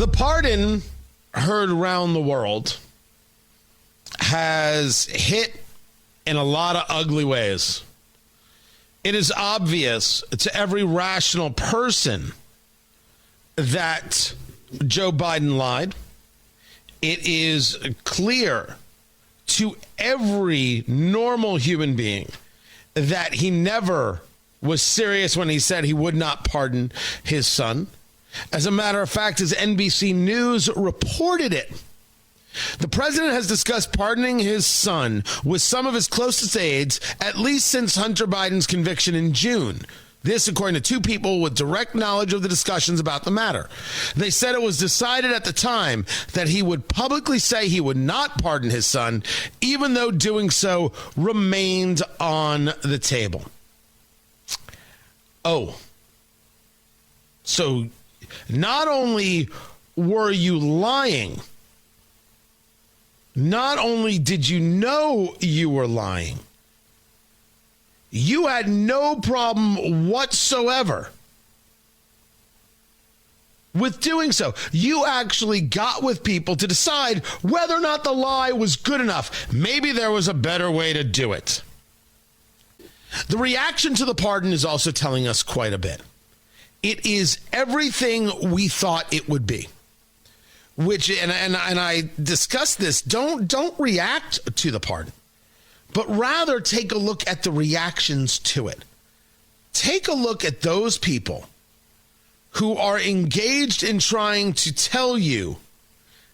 The pardon heard around the world has hit in a lot of ugly ways. It is obvious to every rational person that Joe Biden lied. It is clear to every normal human being that he never was serious when he said he would not pardon his son. As a matter of fact, as NBC News reported it, the president has discussed pardoning his son with some of his closest aides, at least since Hunter Biden's conviction in June. This, according to two people with direct knowledge of the discussions about the matter. They said it was decided at the time that he would publicly say he would not pardon his son, even though doing so remained on the table. Oh, so not only were you lying, not only did you know you were lying, you had no problem whatsoever with doing so. You actually got with people to decide whether or not the lie was good enough. Maybe there was a better way to do it. The reaction to the pardon is also telling us quite a bit. It is everything we thought it would be. Which, and I discussed this, don't react to the pardon, but rather take a look at the reactions to it. Take a look at those people who are engaged in trying to tell you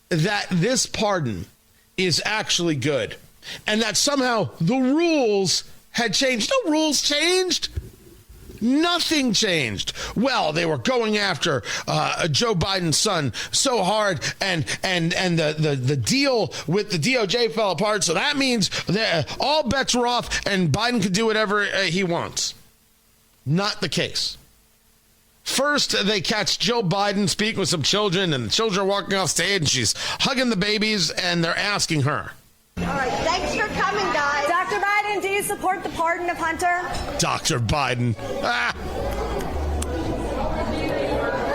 that this pardon is actually good and that somehow the rules had changed. No rules changed. Nothing changed. Well, they were going after Joe Biden's son so hard, and the deal with the DOJ fell apart. So that means that all bets are off, and Biden can do whatever he wants. Not the case. First, they catch Joe Biden speaking with some children, and the children are walking off stage, and she's hugging the babies, and they're asking her. All right, thanks for coming, guys. Dr. Biden, do you support the pardon of Hunter? Dr. Biden. Ah.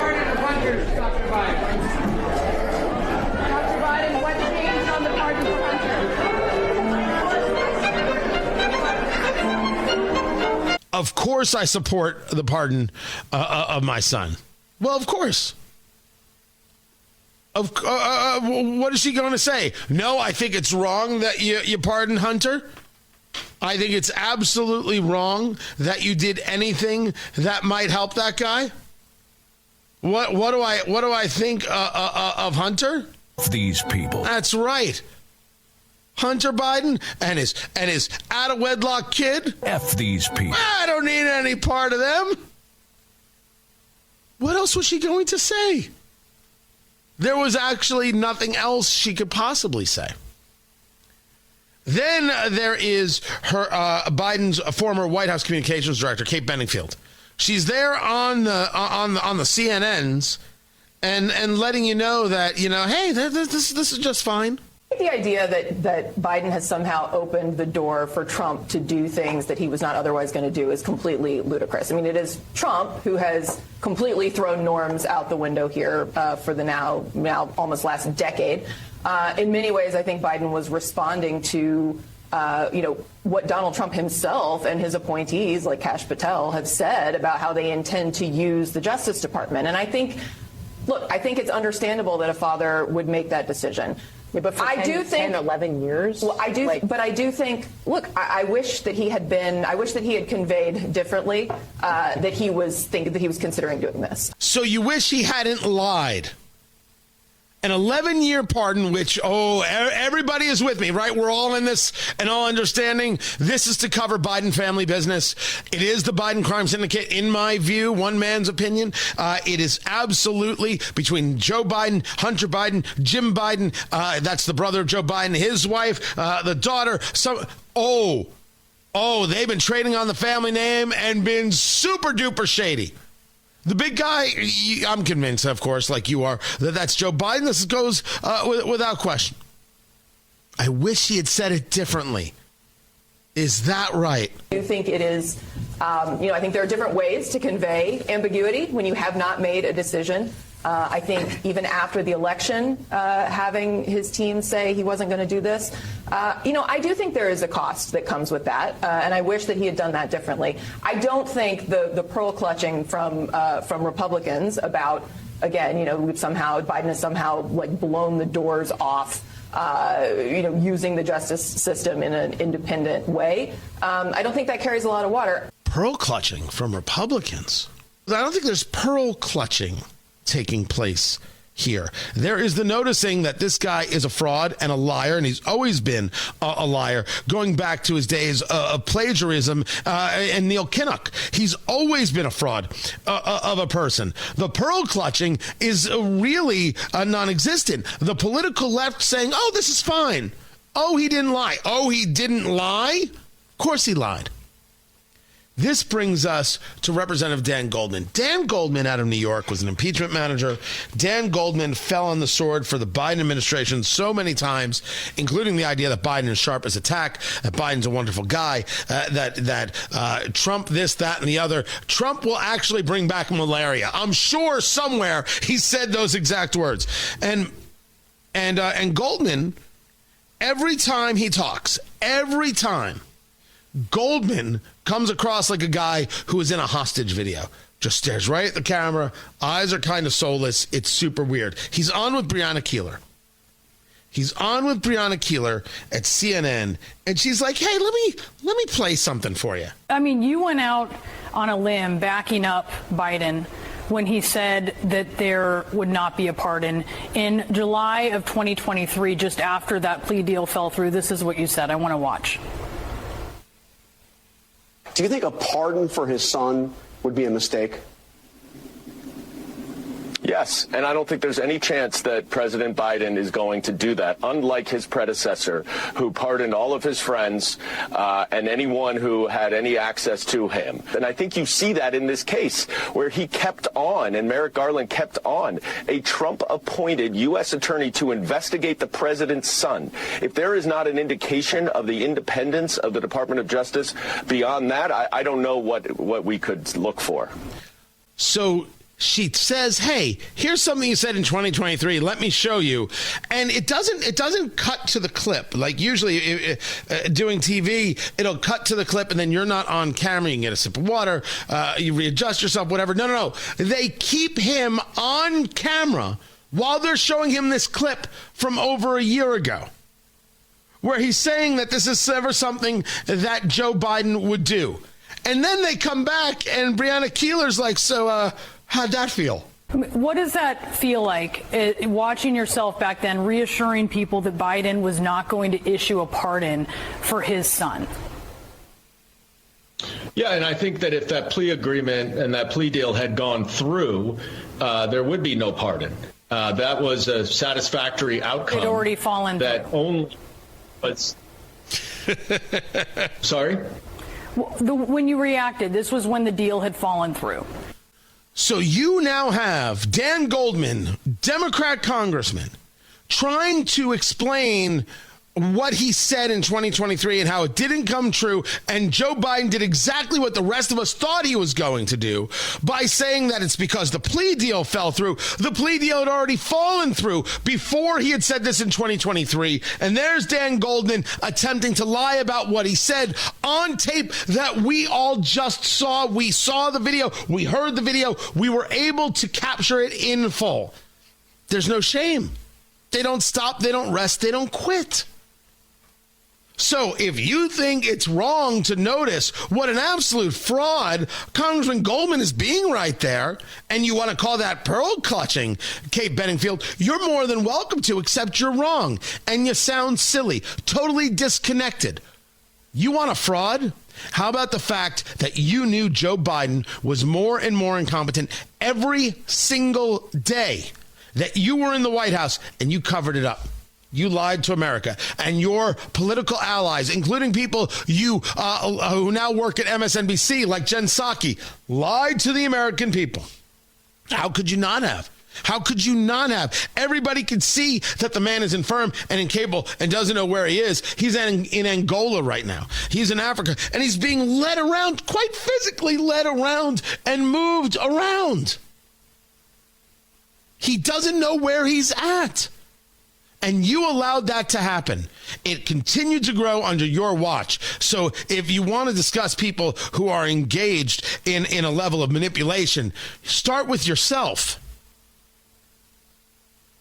Pardon of Hunter, Dr. Biden. Dr. Biden, what changed on the pardon of Hunter? Of course I support the pardon of my son. Well, of course. What is she going to say? No, I think it's wrong that you pardon Hunter. I think it's absolutely wrong that you did anything that might help that guy. What do I think of Hunter? These people. That's right. Hunter Biden and his out of wedlock kid. F these people. I don't need any part of them. What else was she going to say? There was actually nothing else she could possibly say. Then there is her Biden's former White House communications director, Kate Benningfield. She's there on the CNNs and letting you know that, hey, this is just fine. The idea that Biden has somehow opened the door for Trump to do things that he was not otherwise going to do is completely ludicrous. I mean, it is Trump who has completely thrown norms out the window here for the now almost last decade. In many ways, I think Biden was responding to, what Donald Trump himself and his appointees, like Kash Patel, have said about how they intend to use the Justice Department. And I think it's understandable that a father would make that decision. Yeah, but for 10, 11 years? Well, I do think, look, I wish that he had conveyed differently that he was considering doing this. So you wish he hadn't lied. An 11-year pardon, which, everybody is with me, right? We're all in this and all understanding this is to cover Biden family business. It is the Biden crime syndicate, in my view, one man's opinion. It is absolutely between Joe Biden, Hunter Biden, Jim Biden. That's the brother of Joe Biden, his wife, the daughter. They've been trading on the family name and been super duper shady. The big guy, I'm convinced, of course, like you are, that that's Joe Biden. This goes without question. I wish he had said it differently. Is that right? I do think it is, I think there are different ways to convey ambiguity when you have not made a decision. I think even after the election, having his team say he wasn't going to do this, I do think there is a cost that comes with that, and I wish that he had done that differently. I don't think the pearl clutching from Republicans about, again, Biden has somehow like blown the doors off, using the justice system in an independent way. I don't think that carries a lot of water. Pearl clutching from Republicans. I don't think there's pearl clutching taking place here. There is the noticing that this guy is a fraud and a liar, and he's always been a liar, going back to his days of plagiarism and Neil Kinnock. He's always been a fraud of a person. The pearl clutching is really non-existent. The political left saying, oh, this is fine. Oh, he didn't lie. Oh, he didn't lie? Of course he lied. This brings us to Representative Dan Goldman. Dan Goldman out of New York was an impeachment manager. Dan Goldman fell on the sword for the Biden administration so many times, including the idea that Biden is sharp as a tack, that Biden's a wonderful guy, that Trump this, that, and the other. Trump will actually bring back malaria. I'm sure somewhere he said those exact words. And Goldman, every time he talks, every time, Goldman comes across like a guy who is in a hostage video. Just stares right at the camera. Eyes are kind of soulless. It's super weird. He's on with Breonna Keeler. At CNN, and she's like, hey, let me play something for you. I mean, you went out on a limb backing up Biden when he said that there would not be a pardon. In July of 2023, just after that plea deal fell through, this is what you said. I want to watch. Do you think a pardon for his son would be a mistake? Yes, and I don't think there's any chance that President Biden is going to do that, unlike his predecessor, who pardoned all of his friends and anyone who had any access to him. And I think you see that in this case, where he kept on, and Merrick Garland kept on, a Trump-appointed U.S. attorney to investigate the president's son. If there is not an indication of the independence of the Department of Justice beyond that, I don't know what we could look for. So she says, hey, here's something you said in 2023. Let me show you. And it doesn't cut to the clip. Like usually doing TV, it'll cut to the clip and then you're not on camera. You can get a sip of water. You readjust yourself, whatever. No. They keep him on camera while they're showing him this clip from over a year ago, where he's saying that this is ever something that Joe Biden would do. And then they come back and Breonna Keeler's like, so how'd that feel? What does that feel like, watching yourself back then, reassuring people that Biden was not going to issue a pardon for his son? Yeah, and I think that if that plea agreement and that plea deal had gone through, there would be no pardon. That was a satisfactory outcome. It already fallen that through. Only was. Sorry? When you reacted, this was when the deal had fallen through. So you now have Dan Goldman, Democrat congressman, trying to explain what he said in 2023 and how it didn't come true. And Joe Biden did exactly what the rest of us thought he was going to do by saying that it's because the plea deal fell through. The plea deal had already fallen through before he had said this in 2023. And there's Dan Goldman attempting to lie about what he said on tape that we all just saw. We saw the video. We heard the video. We were able to capture it in full. There's no shame. They don't stop. They don't rest. They don't quit. So if you think it's wrong to notice what an absolute fraud Congressman Goldman is being right there, and you want to call that pearl clutching, Kate Bedingfield, you're more than welcome to, except you're wrong. And you sound silly, totally disconnected. You want a fraud? How about the fact that you knew Joe Biden was more and more incompetent every single day that you were in the White House and you covered it up? You lied to America, and your political allies, including people you who now work at MSNBC, like Jen Psaki, lied to the American people. How could you not have? How could you not have? Everybody could see that the man is infirm and incapable and doesn't know where he is. He's in Angola right now. He's in Africa, and he's being led around, quite physically led around and moved around. He doesn't know where he's at. And you allowed that to happen. It continued to grow under your watch. So if you want to discuss people who are engaged in a level of manipulation, start with yourself.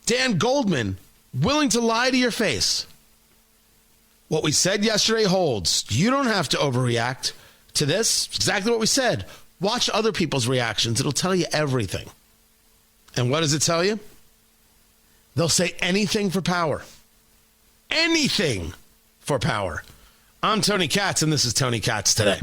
Dan Goldman, willing to lie to your face. What we said yesterday holds. You don't have to overreact to this. Exactly what we said. Watch other people's reactions. It'll tell you everything. And what does it tell you? They'll say anything for power. Anything for power. I'm Tony Katz, and this is Tony Katz Today.